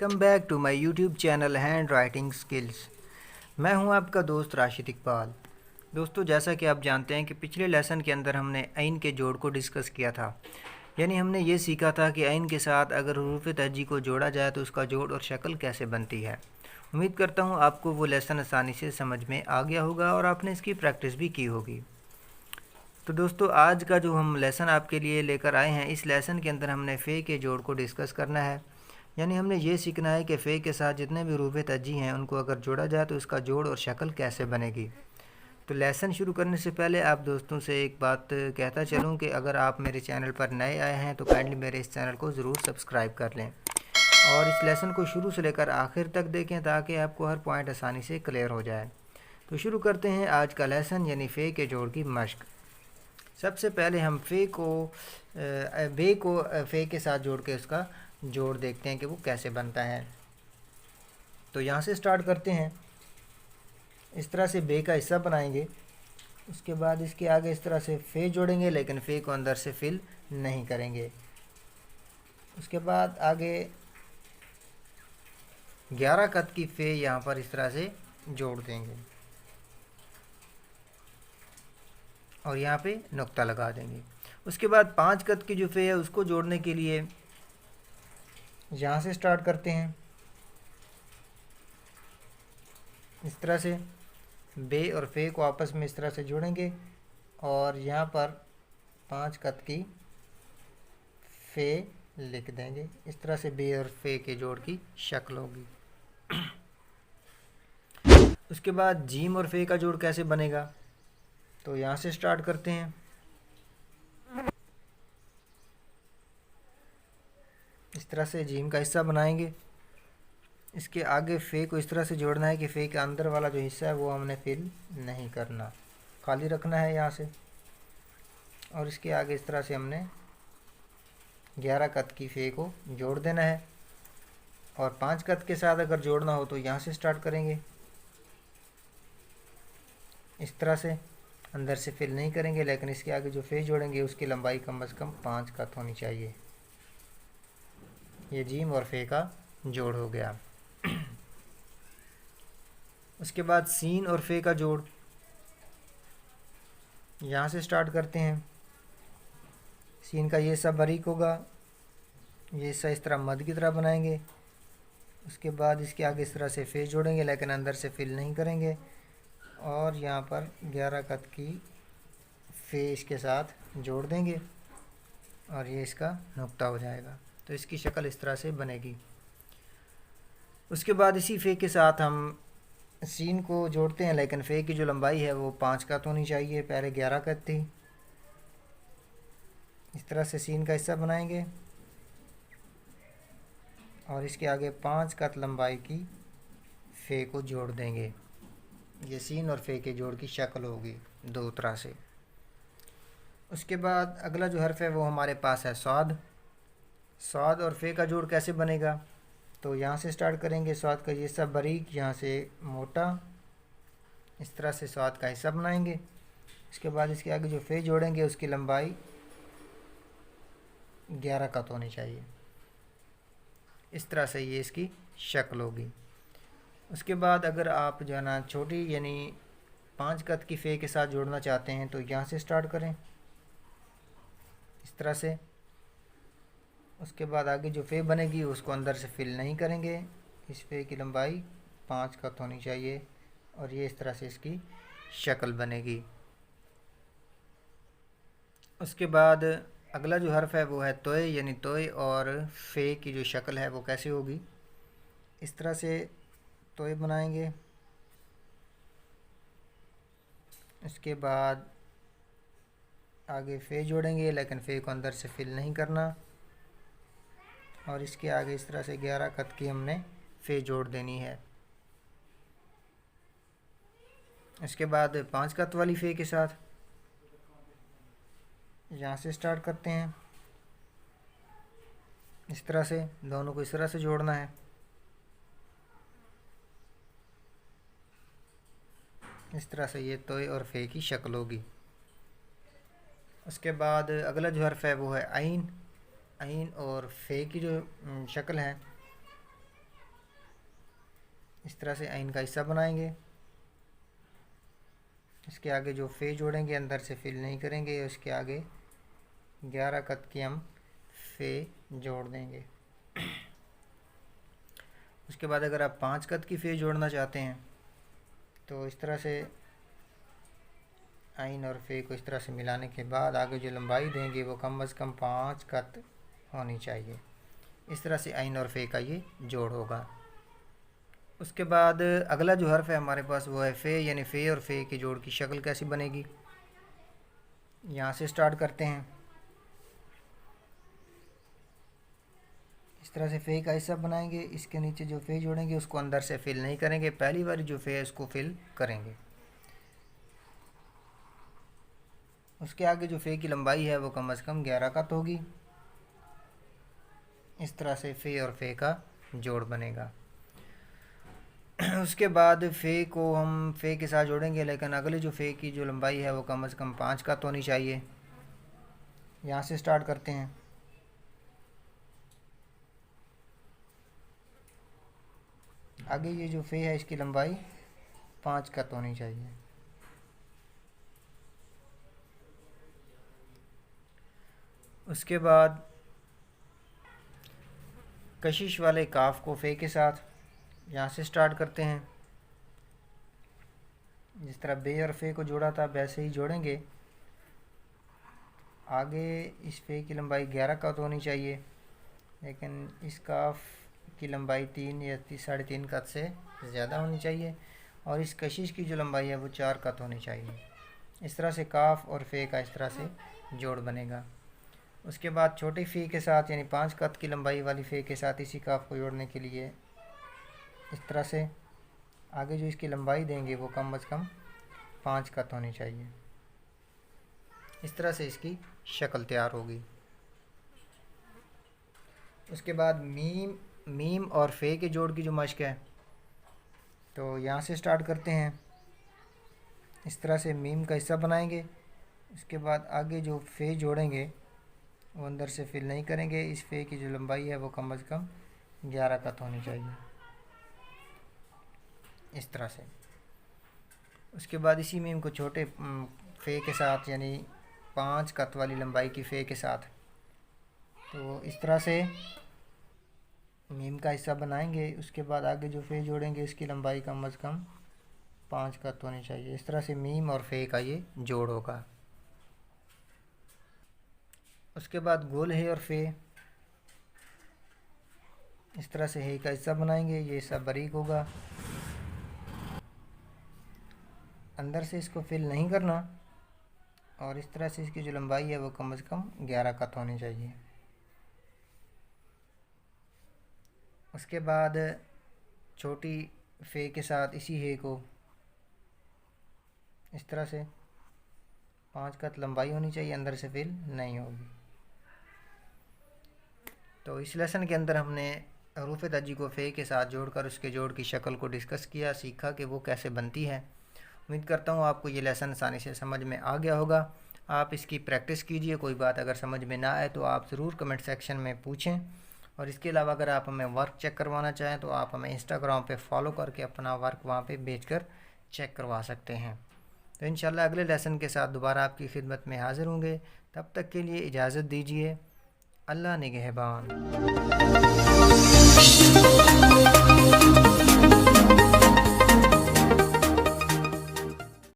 Welcome back to my YouTube channel hand writing skills. मैं हूं आपका दोस्त राशिद इकबाल। दोस्तों, जैसा कि आप जानते हैं कि पिछले लेसन के अंदर हमने ऐन के जोड़ को डिस्कस किया था। यानी हमने ये सीखा था कि ऐन के साथ अगर हुरूफ तहजी को जोड़ा जाए तो उसका जोड़ और शक्ल कैसे बनती है। उम्मीद करता हूँ आपको वो लेसन आसानी से समझ में आ गया होगा और आपने इसकी प्रैक्टिस भी की होगी। तो दोस्तों, आज का जो हम लेसन आपके लिए लेकर आए हैं, इस लेसन के अंदर हमने फ़े के जोड़ को डिस्कस करना है। यानी हमने ये सीखना है कि फ़े के साथ जितने भी हुरूफ़ तहजी हैं उनको अगर जोड़ा जाए तो इसका जोड़ और शक्ल कैसे बनेगी। तो लेसन शुरू करने से पहले आप दोस्तों से एक बात कहता चलूँ कि अगर आप मेरे चैनल पर नए आए हैं तो काइंडली मेरे इस चैनल को ज़रूर सब्सक्राइब कर लें और इस लेसन को शुरू से लेकर आखिर तक देखें ताकि आपको हर पॉइंट आसानी से क्लियर हो जाए। तो शुरू करते हैं आज का लेसन, यानी फ़े के जोड़ की मश्क। सबसे पहले हम बे को फ़े के साथ जोड़ के उसका जोड़ देखते हैं कि वो कैसे बनता है। तो यहाँ से स्टार्ट करते हैं। इस तरह से बे का हिस्सा बनाएंगे। उसके बाद इसके आगे इस तरह से फ़े जोड़ेंगे, लेकिन फ़े को अंदर से फिल नहीं करेंगे। उसके बाद आगे 11 कत की फ़े यहाँ पर इस तरह से जोड़ देंगे और यहाँ पे नुक्ता लगा देंगे। उसके बाद 5 कत की जो फ़े है उसको जोड़ने के लिए यहाँ से स्टार्ट करते हैं। इस तरह से बे और फ़े को आपस में इस तरह से जोड़ेंगे और यहाँ पर 5 कत की फ़े लिख देंगे। इस तरह से बे और फ़े के जोड़ की शक्ल होगी। उसके बाद जीम और फ़े का जोड़ कैसे बनेगा, तो यहाँ से स्टार्ट करते हैं। इस तरह से जीम का हिस्सा बनाएंगे। इसके आगे फ़े को इस तरह से जोड़ना है कि फ़े के अंदर वाला जो हिस्सा है वो हमने फिल नहीं करना, खाली रखना है यहाँ से। और इसके आगे इस तरह से हमने 11 कत की फ़े को जोड़ देना है। और 5 कत के साथ अगर जोड़ना हो तो यहाँ से स्टार्ट करेंगे। इस तरह से अंदर से फिल नहीं करेंगे, लेकिन इसके आगे जो फ़े जोड़ेंगे उसकी लंबाई कम से कम 5 कत होनी चाहिए। ये जीम और फ़े का जोड़ हो गया। उसके बाद सीन और फ़े का जोड़ यहाँ से स्टार्ट करते हैं। सीन का ये सब बारीक होगा, ये हिस्सा इस तरह मद की तरह बनाएंगे। उसके बाद इसके आगे इस तरह से फ़े जोड़ेंगे, लेकिन अंदर से फिल नहीं करेंगे और यहाँ पर 11 कत की फ़े इसके साथ जोड़ देंगे और ये इसका नुक्ता हो जाएगा। तो इसकी शक्ल इस तरह से बनेगी। उसके बाद इसी फ़े के साथ हम सीन को जोड़ते हैं, लेकिन फ़े की जो लंबाई है वो 5 कत होनी चाहिए, पहले 11 कत थी। इस तरह से सीन का हिस्सा बनाएंगे और इसके आगे 5 कत लंबाई की फ़े को जोड़ देंगे। ये सीन और फ़े के जोड़ की शक्ल होगी दो तरह से। उसके बाद अगला जो हर्फ है वो हमारे पास है स्वाद। स्वाद और फ़े का जोड़ कैसे बनेगा, तो यहाँ से स्टार्ट करेंगे। स्वाद का ये हिस्सा बारीक, यहाँ से मोटा, इस तरह से स्वाद का हिस्सा बनाएंगे। इसके बाद इसके आगे जो फ़े जोड़ेंगे उसकी लंबाई 11 कत होनी चाहिए। इस तरह से ये इसकी शक्ल होगी। उसके बाद अगर आप जो है ना छोटी यानी 5 कत की फ़े के साथ जोड़ना चाहते हैं तो यहाँ से स्टार्ट करें इस तरह से। उसके बाद आगे जो फ़े बनेगी उसको अंदर से फिल नहीं करेंगे। इस फ़े की लंबाई 5 कत होनी चाहिए और ये इस तरह से इसकी शक्ल बनेगी। उसके बाद अगला जो हर्फ है वो है तोय, यानी तोय और फ़े की जो शक्ल है वो कैसे होगी, इस तरह से तोय बनाएंगे। इसके बाद आगे फ़े जोड़ेंगे, लेकिन फ़े को अंदर से फिल नहीं करना और इसके आगे इस तरह से 11 कत की हमने फ़े जोड़ देनी है। इसके बाद 5 कत वाली फ़े के साथ यहाँ से स्टार्ट करते हैं। इस तरह से दोनों को इस तरह से जोड़ना है। इस तरह से ये तोय और फ़े की शक्ल होगी। उसके बाद अगला जो हर्फ है वो है आइन। आइन और फ़े की जो शक्ल है इस तरह से आइन का हिस्सा बनाएंगे। इसके आगे जो फे जोड़ेंगे अंदर से फिल नहीं करेंगे, उसके आगे 11 कत की हम फे जोड़ देंगे। उसके बाद अगर आप 5 कत की फे जोड़ना चाहते हैं तो इस तरह से आइन और फे को इस तरह से मिलाने के बाद आगे जो लंबाई देंगे वो कम से कम 5 कत होनी चाहिए। इस तरह से आइन और फे का ये जोड़ होगा। उसके बाद अगला जो हर्फ है हमारे पास वो है फे, यानी फे और फे के जोड़ की शक्ल कैसी बनेगी। यहाँ से स्टार्ट करते हैं। इस तरह से फे का हिस्सा बनाएंगे, इसके नीचे जो फे जोड़ेंगे उसको अंदर से फिल नहीं करेंगे, पहली बार जो फे है उसको फिल करेंगे। उसके आगे जो फे की लंबाई है वो कम से कम 11 कत होगी। इस तरह से फे और फे का जोड़ बनेगा। उसके बाद फ़े को हम फ़े के साथ जोड़ेंगे, लेकिन अगले जो फ़े की जो लंबाई है वो कम से कम 5 कत होनी चाहिए। यहाँ से स्टार्ट करते हैं। आगे ये जो फ़े है इसकी लंबाई 5 कत होनी चाहिए। उसके बाद कशिश वाले काफ को फ़े के साथ यहाँ से स्टार्ट करते हैं। जिस तरह बे और फे को जोड़ा था वैसे ही जोड़ेंगे। आगे इस फे की लंबाई 11 कत होनी चाहिए, लेकिन इस काफ की लंबाई 3 या 3.5 कत से ज़्यादा होनी चाहिए, और इस कशिश की जो लंबाई है वो 4 कत होनी चाहिए। इस तरह से काफ और फे का इस तरह से जोड़ बनेगा। उसके बाद छोटी फ़ी के साथ यानी 5 कत की लंबाई वाली फ़े के साथ इसी काफ को जोड़ने के लिए इस तरह से आगे जो इसकी लंबाई देंगे वो कम से कम 5 कत होनी चाहिए। इस तरह से इसकी शक्ल तैयार होगी। उसके बाद मीम और फ़े के जोड़ की जो मश्क है तो यहाँ से स्टार्ट करते हैं। इस तरह से मीम का हिस्सा बनाएंगे। उसके बाद आगे जो फ़े जोड़ेंगे वो अंदर से फिल नहीं करेंगे। इस फ़े की जो लंबाई है वो कम से कम 11 कत होनी चाहिए, इस तरह से। उसके बाद इसी मीम को छोटे फ़े के साथ यानी 5 कत वाली लंबाई की फ़े के साथ तो इस तरह से मीम का हिस्सा बनाएंगे। उसके बाद आगे जो फ़े जोड़ेंगे इसकी लंबाई कम से कम 5 कत होनी चाहिए। इस तरह से मीम और फ़े का ये जोड़ होगा। उसके बाद गोल है और फ़े, इस तरह से है का हिस्सा बनाएंगे। ये हिस्सा बारीक होगा, अंदर से इसको फिल नहीं करना, और इस तरह से इसकी जो लंबाई है वो कम से कम 11 कत होनी चाहिए। उसके बाद छोटी फ़े के साथ इसी है को इस तरह से 5 कत लंबाई होनी चाहिए, अंदर से फिल नहीं होगी। तो इस लेसन के अंदर हमने हरूफ तजी को फ़े के साथ जोड़कर उसके जोड़ की शक्ल को डिस्कस किया, सीखा कि वो कैसे बनती है। उम्मीद करता हूँ आपको ये लेसन आसानी से समझ में आ गया होगा। आप इसकी प्रैक्टिस कीजिए। कोई बात अगर समझ में ना आए तो आप ज़रूर कमेंट सेक्शन में पूछें। और इसके अलावा अगर आप हमें वर्क चेक करवाना चाहें तो आप हमें इंस्टाग्राम पे फॉलो करके अपना वर्क वहाँ पे भेजकर चेक करवा सकते हैं। तो इंशाल्लाह अगले लेसन के साथ दोबारा आपकी खिदमत में हाज़िर होंगे। तब तक के लिए इजाज़त दीजिए। अल्लाह निगहबान।